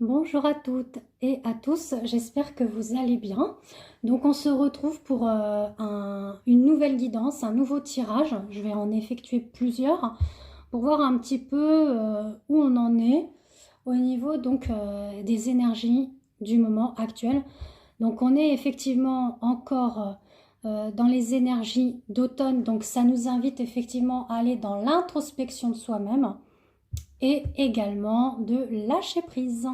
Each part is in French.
Bonjour à toutes et à tous, j'espère que vous allez bien. Donc on se retrouve pour une nouvelle guidance, un nouveau tirage. Je vais en effectuer plusieurs pour voir un petit peu où on en est au niveau donc des énergies du moment actuel. Donc on est effectivement encore dans les énergies d'automne, donc ça nous invite effectivement à aller dans l'introspection de soi-même et également de lâcher prise.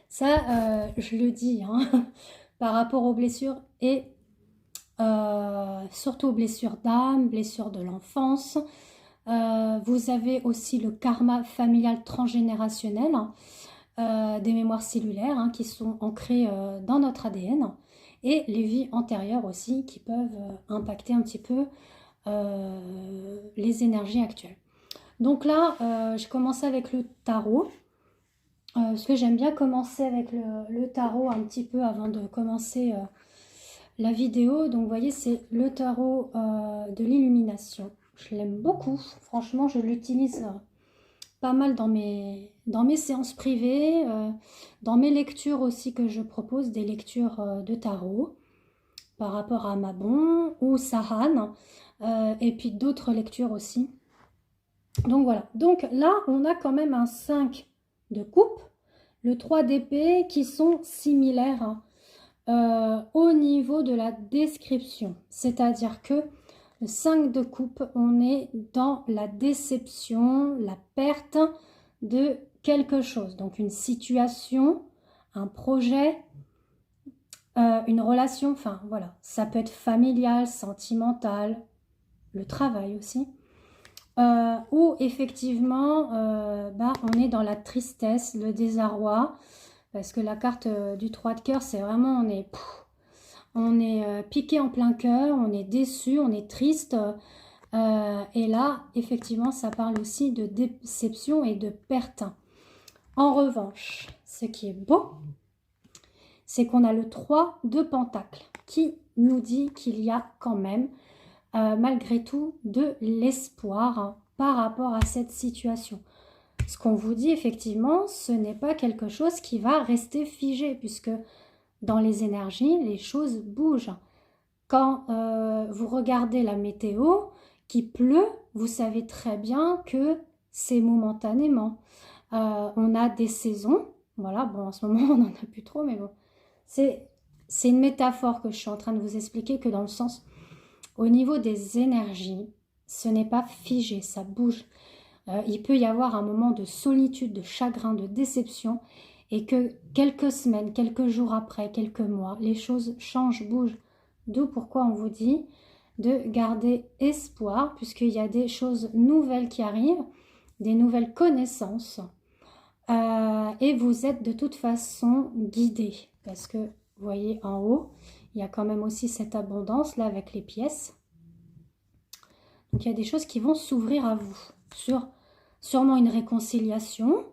Ça, je le dis, hein, par rapport aux blessures et surtout aux blessures d'âme, blessures de l'enfance. Vous avez aussi le karma familial transgénérationnel, des mémoires cellulaires qui sont ancrées dans notre ADN et les vies antérieures aussi qui peuvent impacter un petit peu les énergies actuelles. Donc là, je commence avec le tarot. Parce que j'aime bien commencer avec le tarot un petit peu avant de commencer la vidéo. Donc vous voyez, c'est le tarot de l'illumination. Je l'aime beaucoup. Franchement, je l'utilise pas mal dans mes séances privées, dans mes lectures aussi que je propose, des lectures de tarot par rapport à Mabon ou Sahan, et puis d'autres lectures aussi. Donc voilà. Donc là, on a quand même un 5 de coupe, le 3 d'épée qui sont similaires au niveau de la description. C'est-à-dire que le 5 de coupe, on est dans la déception, la perte de quelque chose. Donc une situation, un projet, une relation, enfin voilà. Ça peut être familial, sentimental, le travail aussi. Où effectivement on est dans la tristesse, le désarroi, parce que la carte du 3 de cœur, c'est vraiment on est piqué en plein cœur, on est déçu, on est triste, et là effectivement ça parle aussi de déception et de perte. En revanche, ce qui est beau, c'est qu'on a le 3 de Pentacle qui nous dit qu'il y a quand même malgré tout de l'espoir par rapport à cette situation. Ce qu'on vous dit effectivement, ce n'est pas quelque chose qui va rester figé, puisque dans les énergies, les choses bougent. Quand vous regardez la météo, qu'il pleut, vous savez très bien que c'est momentanément. On a des saisons, voilà, bon en ce moment on n'en a plus trop, mais bon, c'est une métaphore que je suis en train de vous expliquer, que dans le sens, au niveau des énergies, ce n'est pas figé, ça bouge. Il peut y avoir un moment de solitude, de chagrin, de déception, et que quelques semaines, quelques jours après, quelques mois, les choses changent, bougent. D'où pourquoi on vous dit de garder espoir, puisqu'il y a des choses nouvelles qui arrivent, des nouvelles connaissances, et vous êtes de toute façon guidé, parce que vous voyez en haut, il y a quand même aussi cette abondance là avec les pièces. Donc il y a des choses qui vont s'ouvrir à vous, sur sûrement une réconciliation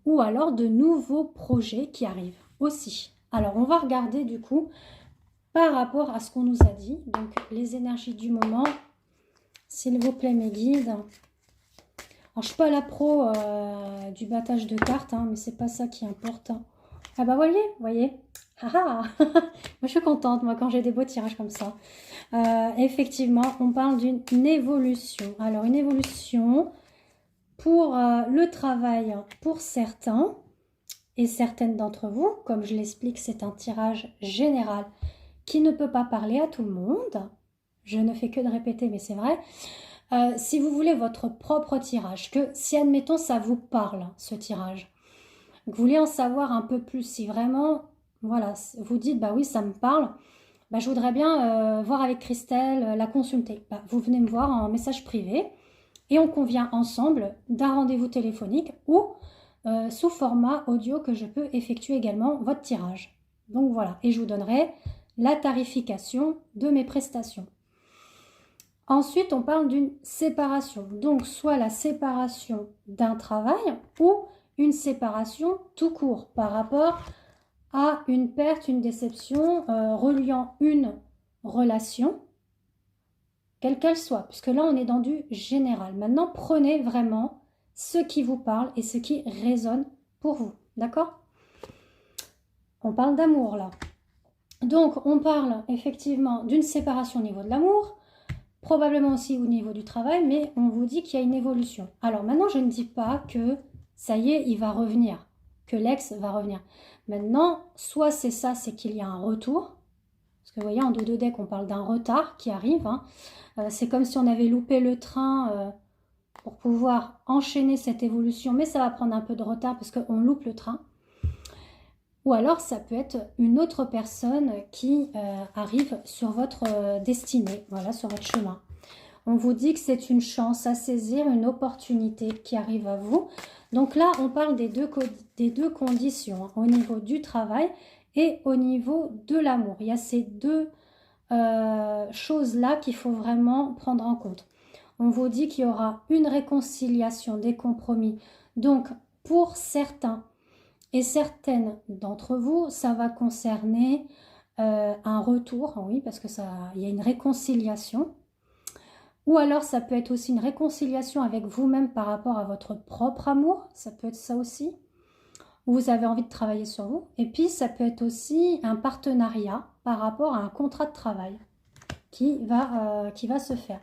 ou alors de nouveaux projets qui arrivent aussi. Alors on va regarder du coup par rapport à ce qu'on nous a dit, donc les énergies du moment, s'il vous plaît mes guides. Alors je ne suis pas la pro du battage de cartes, mais c'est pas ça qui importe. Ah bah voyez. Moi je suis contente moi quand j'ai des beaux tirages comme ça. Effectivement, on parle d'une évolution. Alors une évolution pour le travail pour certains et certaines d'entre vous. Comme je l'explique, c'est un tirage général qui ne peut pas parler à tout le monde. Je ne fais que de répéter, mais c'est vrai. Si vous voulez votre propre tirage, que si admettons ça vous parle, ce tirage, vous voulez en savoir un peu plus, si vraiment, voilà, vous dites, bah oui, ça me parle, bah, je voudrais bien voir avec Christelle, la consulter. Bah, vous venez me voir en message privé et on convient ensemble d'un rendez-vous téléphonique ou sous format audio que je peux effectuer également votre tirage. Donc voilà, et je vous donnerai la tarification de mes prestations. Ensuite, on parle d'une séparation. Donc, soit la séparation d'un travail ou une séparation tout court par rapport à une perte, une déception reliant une relation, quelle qu'elle soit, puisque là, on est dans du général. Maintenant, prenez vraiment ce qui vous parle et ce qui résonne pour vous. D'accord ? On parle d'amour là. Donc, on parle effectivement d'une séparation au niveau de l'amour, probablement aussi au niveau du travail, mais on vous dit qu'il y a une évolution. Alors maintenant, je ne dis pas que ça y est, il va revenir, que l'ex va revenir. Maintenant, soit c'est ça, c'est qu'il y a un retour, parce que vous voyez, en dos de deck, on parle d'un retard qui arrive. Hein. C'est comme si on avait loupé le train pour pouvoir enchaîner cette évolution, mais ça va prendre un peu de retard parce qu'on loupe le train. Ou alors, ça peut être une autre personne qui arrive sur votre destinée, voilà, sur votre chemin. On vous dit que c'est une chance à saisir, une opportunité qui arrive à vous. Donc là, on parle des deux conditions, hein, au niveau du travail et au niveau de l'amour. Il y a ces deux choses-là qu'il faut vraiment prendre en compte. On vous dit qu'il y aura une réconciliation, des compromis. Donc, pour certains et certaines d'entre vous, ça va concerner un retour, oui, parce que il y a une réconciliation. Ou alors, ça peut être aussi une réconciliation avec vous-même par rapport à votre propre amour. Ça peut être ça aussi. Vous avez envie de travailler sur vous. Et puis, ça peut être aussi un partenariat par rapport à un contrat de travail qui va se faire.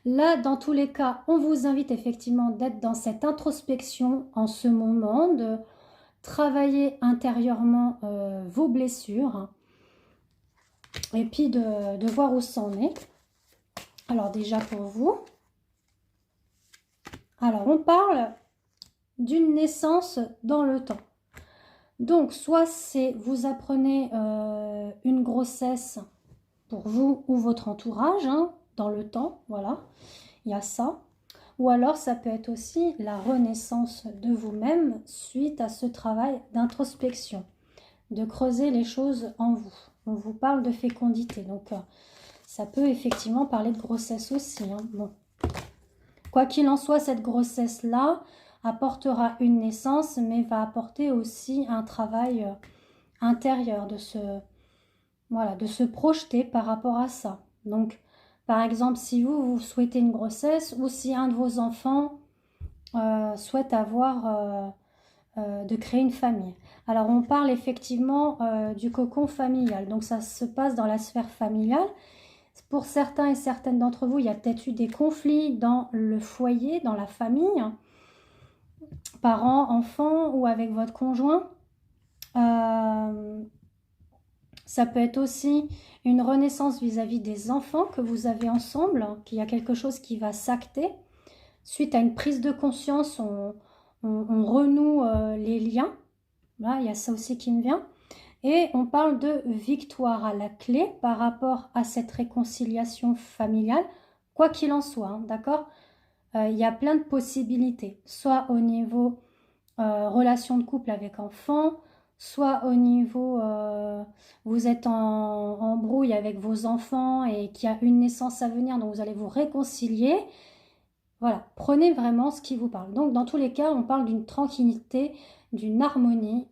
Là, dans tous les cas, on vous invite effectivement d'être dans cette introspection en ce moment, de travailler intérieurement vos blessures et puis de voir où ça en est. Alors déjà pour vous, alors on parle d'une naissance dans le temps. Donc soit c'est vous apprenez une grossesse pour vous ou votre entourage hein, dans le temps, voilà, il y a ça. Ou alors ça peut être aussi la renaissance de vous-même suite à ce travail d'introspection, de creuser les choses en vous. On vous parle de fécondité, donc ça peut effectivement parler de grossesse aussi. Hein. Bon. Quoi qu'il en soit, cette grossesse-là apportera une naissance, mais va apporter aussi un travail intérieur de se projeter par rapport à ça. Donc, par exemple, si vous souhaitez une grossesse ou si un de vos enfants souhaite de créer une famille. Alors, on parle effectivement du cocon familial. Donc, ça se passe dans la sphère familiale. Pour certains et certaines d'entre vous, il y a peut-être eu des conflits dans le foyer, dans la famille, parents, enfants ou avec votre conjoint. Ça peut être aussi une renaissance vis-à-vis des enfants que vous avez ensemble, qu'il y a quelque chose qui va s'acter. Suite à une prise de conscience, on renoue les liens. Là, il y a ça aussi qui me vient. Et on parle de victoire à la clé par rapport à cette réconciliation familiale, quoi qu'il en soit, hein, d'accord ? Il y a plein de possibilités, soit au niveau relation de couple avec enfants, soit au niveau vous êtes en brouille avec vos enfants et qu'il y a une naissance à venir, donc vous allez vous réconcilier. Voilà, prenez vraiment ce qui vous parle. Donc dans tous les cas, on parle d'une tranquillité, d'une harmonie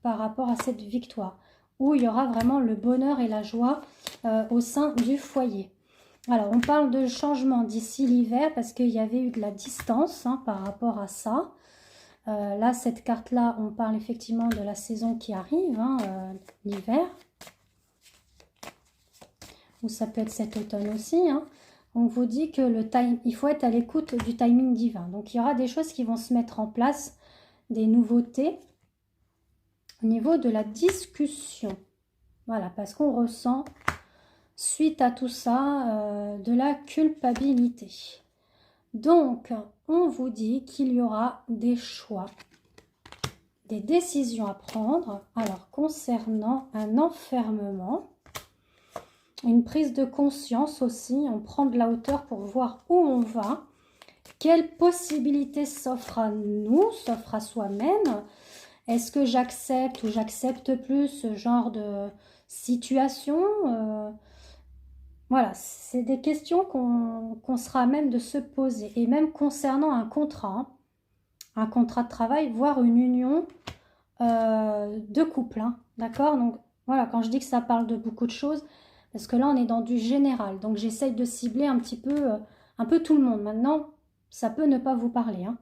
par rapport à cette victoire, où il y aura vraiment le bonheur et la joie au sein du foyer. Alors, on parle de changement d'ici l'hiver parce qu'il y avait eu de la distance hein, par rapport à ça. Là, cette carte-là, on parle effectivement de la saison qui arrive, hein, l'hiver. Ou ça peut être cet automne aussi. Hein. On vous dit que il faut être à l'écoute du timing divin. Donc, il y aura des choses qui vont se mettre en place, des nouveautés au niveau de la discussion. Voilà, parce qu'on ressent, suite à tout ça, de la culpabilité. Donc, on vous dit qu'il y aura des choix, des décisions à prendre. Alors, concernant un enfermement, une prise de conscience aussi, on prend de la hauteur pour voir où on va, quelles possibilités s'offrent à nous, s'offrent à soi-même. Est-ce que j'accepte ou j'accepte plus ce genre de situation Voilà, c'est des questions qu'on sera à même de se poser. Et même concernant un contrat de travail, voire une union de couple. Hein, d'accord? Donc voilà, quand je dis que ça parle de beaucoup de choses, parce que là on est dans du général. Donc j'essaye de cibler un peu tout le monde. Maintenant, ça peut ne pas vous parler. Hein.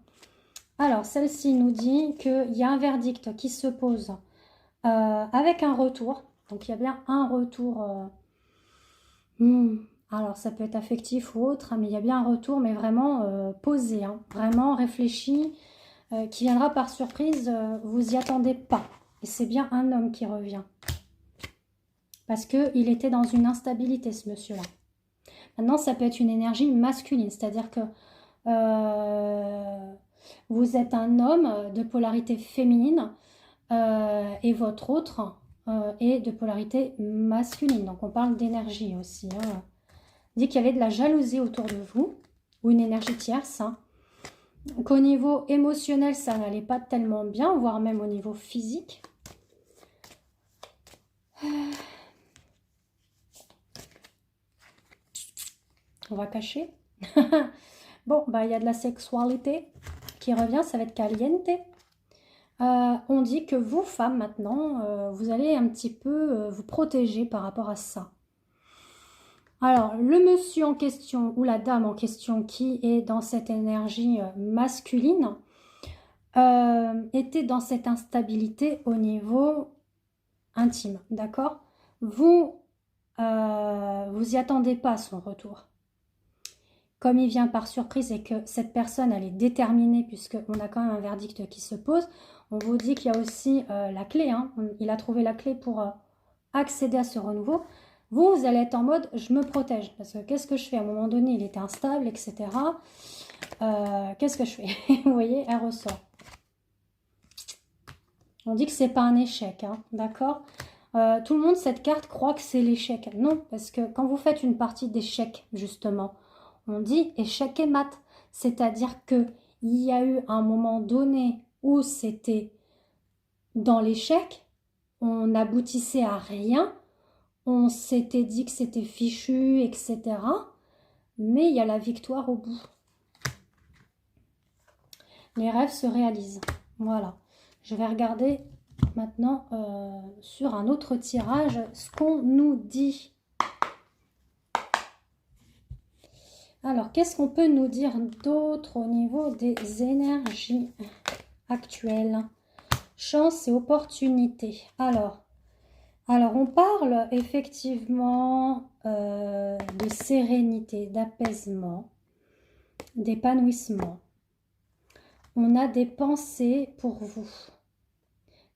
Alors, celle-ci nous dit qu'il y a un verdict qui se pose avec un retour. Donc, il y a bien un retour. Alors, ça peut être affectif ou autre, hein, mais il y a bien un retour, mais vraiment posé, hein, vraiment réfléchi, qui viendra par surprise. Vous y attendez pas. Et c'est bien un homme qui revient. Parce qu'il était dans une instabilité, ce monsieur-là. Maintenant, ça peut être une énergie masculine, c'est-à-dire que vous êtes un homme de polarité féminine et votre autre est de polarité masculine. Donc, on parle d'énergie aussi. Hein. On dit qu'il y avait de la jalousie autour de vous ou une énergie tierce. Hein. Qu'au niveau émotionnel, ça n'allait pas tellement bien, voire même au niveau physique. On va cacher. Bon, bah, il y a de la sexualité qui revient, ça va être caliente. On dit que vous, femmes, maintenant, vous allez un petit peu vous protéger par rapport à ça. Alors, le monsieur en question ou la dame en question qui est dans cette énergie masculine était dans cette instabilité au niveau intime, d'accord? Vous y attendez pas à son retour. Comme il vient par surprise et que cette personne, elle est déterminée, puisqu'on a quand même un verdict qui se pose, on vous dit qu'il y a aussi la clé. Hein. Il a trouvé la clé pour accéder à ce renouveau. Vous allez être en mode, je me protège. Parce que qu'est-ce que je fais? À un moment donné, il était instable, etc. Qu'est-ce que je fais? Vous voyez, elle ressort. On dit que c'est pas un échec, hein, d'accord? Tout le monde, cette carte, croit que c'est l'échec. Non, parce que quand vous faites une partie d'échec, justement, on dit échec et mat. C'est-à-dire qu'il y a eu un moment donné où c'était dans l'échec, on n'aboutissait à rien, on s'était dit que c'était fichu, etc. Mais il y a la victoire au bout. Les rêves se réalisent. Voilà. Je vais regarder maintenant sur un autre tirage ce qu'on nous dit. Alors, qu'est-ce qu'on peut nous dire d'autre au niveau des énergies actuelles? Chance et opportunité. Alors on parle effectivement de sérénité, d'apaisement, d'épanouissement. On a des pensées pour vous,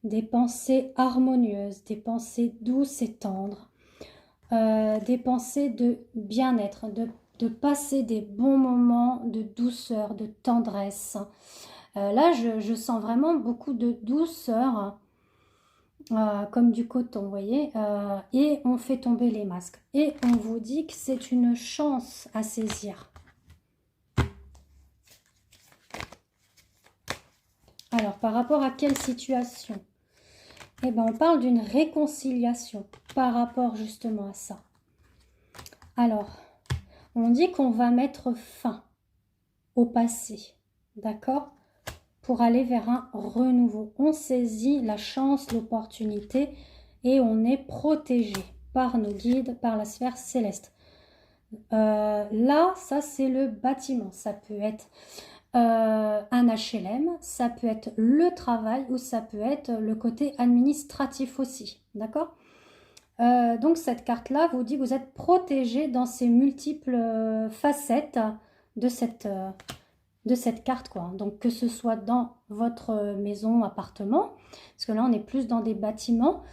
des pensées harmonieuses, des pensées douces et tendres, des pensées de bien-être, de passer des bons moments de douceur, de tendresse. Là, je sens vraiment beaucoup de douceur, comme du coton, vous voyez, et on fait tomber les masques. Et on vous dit que c'est une chance à saisir. Alors, par rapport à quelle situation? Eh bien, on parle d'une réconciliation par rapport justement à ça. Alors, on dit qu'on va mettre fin au passé, d'accord? Pour aller vers un renouveau. On saisit la chance, l'opportunité et on est protégé par nos guides, par la sphère céleste. Là, ça c'est le bâtiment. Ça peut être un HLM, ça peut être le travail ou ça peut être le côté administratif aussi, d'accord? Donc cette carte-là vous dit que vous êtes protégé dans ces multiples facettes de cette carte, quoi. Donc que ce soit dans votre maison, appartement, parce que là on est plus dans des bâtiments,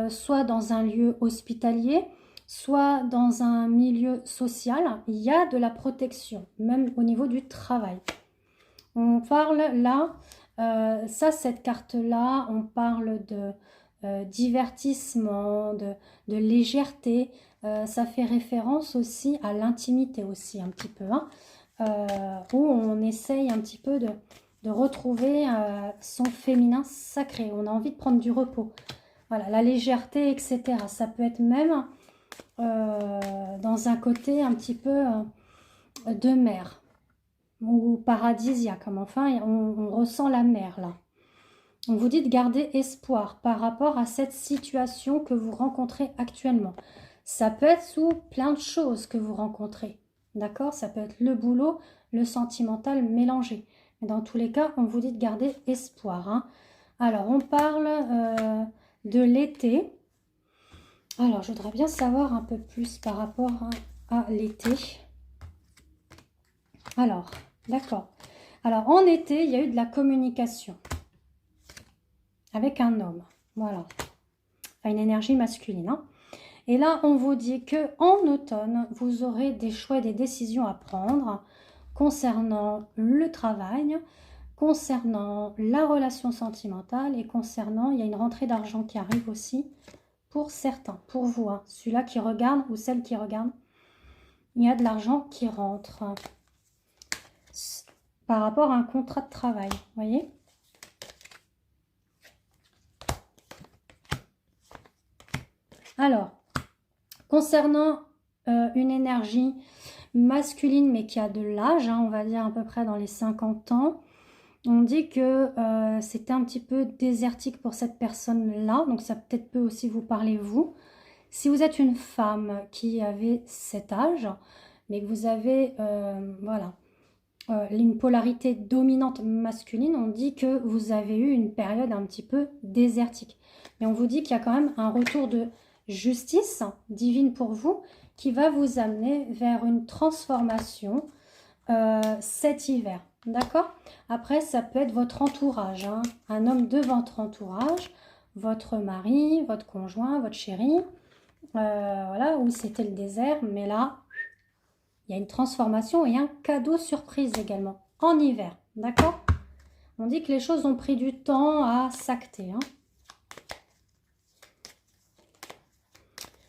soit dans un lieu hospitalier, soit dans un milieu social, il y a de la protection, même au niveau du travail. On parle là, cette carte-là, on parle de divertissement, de légèreté, ça fait référence aussi à l'intimité aussi un petit peu, hein, où on essaye un petit peu de retrouver son féminin sacré. On a envie de prendre du repos. Voilà, la légèreté, etc. Ça peut être même dans un côté un petit peu de mer ou paradisiaque. Enfin, on ressent la mer là. On vous dit de garder espoir par rapport à cette situation que vous rencontrez actuellement. Ça peut être sous plein de choses que vous rencontrez. D'accord? Ça peut être le boulot, le sentimental mélangé. Mais dans tous les cas, on vous dit de garder espoir. Hein. Alors, on parle de l'été. Alors, je voudrais bien savoir un peu plus par rapport à l'été. Alors, d'accord. Alors, en été, il y a eu de la communication avec un homme. Voilà. Enfin, une énergie masculine. Hein. Et là, on vous dit que en automne, vous aurez des choix et des décisions à prendre concernant le travail, concernant la relation sentimentale et concernant, il y a une rentrée d'argent qui arrive aussi pour certains, pour vous, hein, celui-là qui regarde ou celle qui regarde, il y a de l'argent qui rentre par rapport à un contrat de travail, vous voyez. Alors, concernant une énergie masculine mais qui a de l'âge, hein, on va dire à peu près dans les 50 ans, on dit que c'était un petit peu désertique pour cette personne-là, donc ça peut-être peut aussi vous parler vous. Si vous êtes une femme qui avait cet âge, mais que vous avez voilà, une polarité dominante masculine, on dit que vous avez eu une période un petit peu désertique. Mais on vous dit qu'il y a quand même un retour de justice divine pour vous qui va vous amener vers une transformation cet hiver. D'accord? Après, ça peut être votre entourage, hein, un homme de votre entourage, votre mari, votre conjoint, votre chéri, voilà, où c'était le désert, mais là, il y a une transformation et un cadeau surprise également, en hiver, d'accord? On dit que les choses ont pris du temps à s'acter. Hein.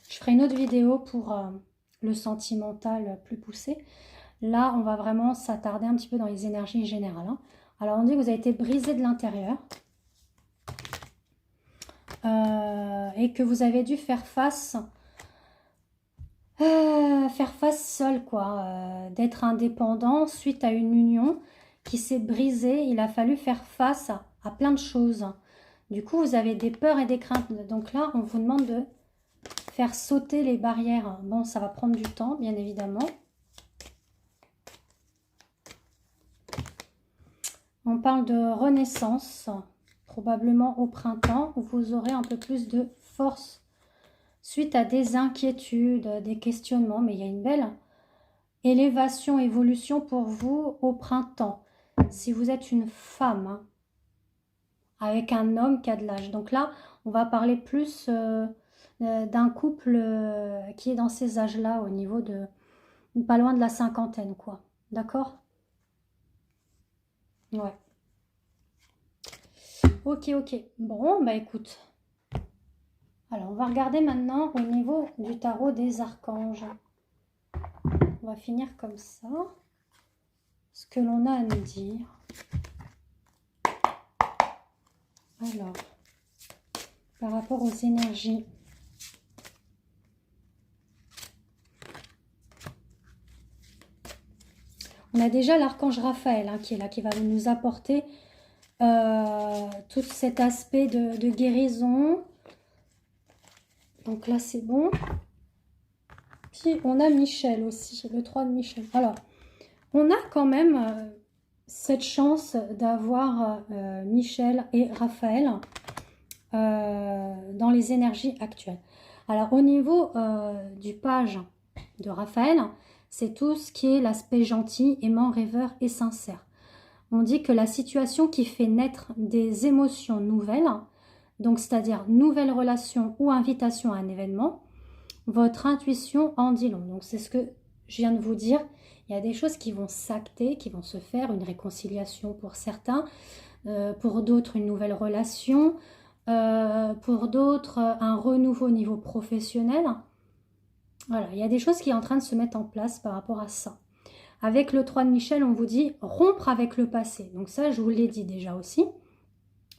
Je ferai une autre vidéo pour le sentimental plus poussé. Là, on va vraiment s'attarder un petit peu dans les énergies générales. Hein. Alors, on dit que vous avez été brisé de l'intérieur et que vous avez dû faire face seul, quoi. D'être indépendant suite à une union qui s'est brisée. Il a fallu faire face à plein de choses. Du coup, vous avez des peurs et des craintes. Donc là, on vous demande de faire sauter les barrières. Bon, ça va prendre du temps, bien évidemment. On parle de renaissance, probablement au printemps, où vous aurez un peu plus de force suite à des inquiétudes, des questionnements. Mais il y a une belle élévation, évolution pour vous au printemps. Si vous êtes une femme, hein, avec un homme qui a de l'âge. Donc là, on va parler plus d'un couple qui est dans ces âges-là, au niveau de pas loin de la cinquantaine, quoi. D'accord? Ouais. Ok, ok. Bon, bah écoute. Alors, on va regarder maintenant au niveau du tarot des archanges. On va finir comme ça. Ce que l'on a à nous dire. Alors, par rapport aux énergies. On a déjà l'archange Raphaël hein, qui est là, qui va nous apporter tout cet aspect de guérison. Donc là, c'est bon. Puis, on a Michel aussi, le 3 de Michel. Alors, on a quand même cette chance d'avoir Michel et Raphaël dans les énergies actuelles. Alors, au niveau du page de Raphaël, c'est tout ce qui est l'aspect gentil, aimant, rêveur et sincère. On dit que la situation qui fait naître des émotions nouvelles, donc c'est-à-dire nouvelle relation ou invitation à un événement, votre intuition en dit long. Donc c'est ce que je viens de vous dire. Il y a des choses qui vont s'acter, qui vont se faire, une réconciliation pour certains, pour d'autres une nouvelle relation, pour d'autres un renouveau au niveau professionnel. Voilà, il y a des choses qui sont en train de se mettre en place par rapport à ça. Avec le 3 de Michel, on vous dit rompre avec le passé. Donc ça, je vous l'ai dit déjà aussi.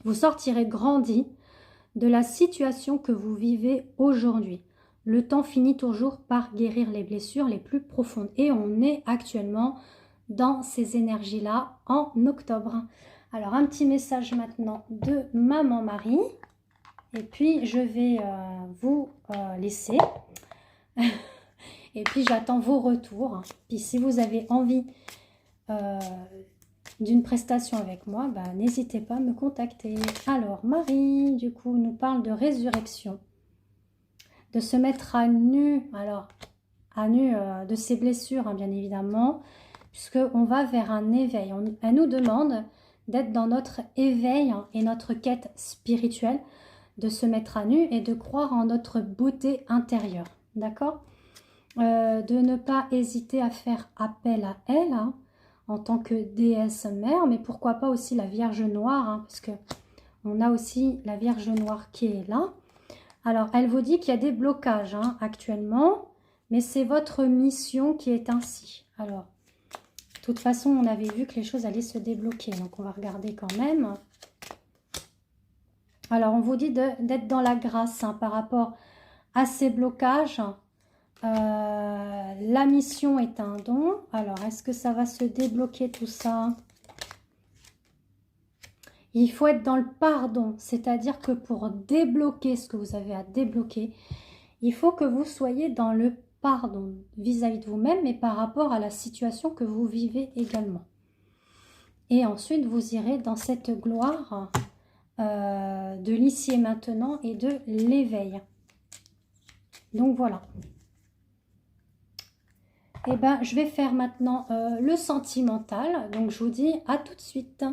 Vous sortirez grandi de la situation que vous vivez aujourd'hui. Le temps finit toujours par guérir les blessures les plus profondes. Et on est actuellement dans ces énergies-là en octobre. Alors, un petit message maintenant de Maman Marie. Et puis, je vais vous laisser. Et puis, j'attends vos retours. Puis, si vous avez envie d'une prestation avec moi, bah, n'hésitez pas à me contacter. Alors, Marie, du coup, nous parle de résurrection. De se mettre à nu, alors, à nu de ses blessures, hein, bien évidemment, puisqu'on va vers un éveil. Elle nous demande d'être dans notre éveil et notre quête spirituelle, de se mettre à nu et de croire en notre beauté intérieure, d'accord? De ne pas hésiter à faire appel à elle, hein, en tant que déesse mère, mais pourquoi pas aussi la Vierge Noire, hein, parce que on a aussi la Vierge Noire qui est là. Alors, elle vous dit qu'il y a des blocages, hein, actuellement, mais c'est votre mission qui est ainsi. Alors, de toute façon, on avait vu que les choses allaient se débloquer, donc on va regarder quand même. Alors, on vous dit d'être dans la grâce, hein, par rapport à ces blocages. La mission est un don. Alors, est-ce que ça va se débloquer tout ça? Il faut être dans le pardon, c'est-à-dire que pour débloquer ce que vous avez à débloquer, il faut que vous soyez dans le pardon vis-à-vis de vous-même, mais par rapport à la situation que vous vivez également. Et ensuite, vous irez dans cette gloire de l'ici et maintenant et de l'éveil. Donc voilà. Et ben, je vais faire maintenant le sentimental. Donc, je vous dis à tout de suite.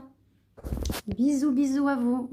Bisous, bisous à vous.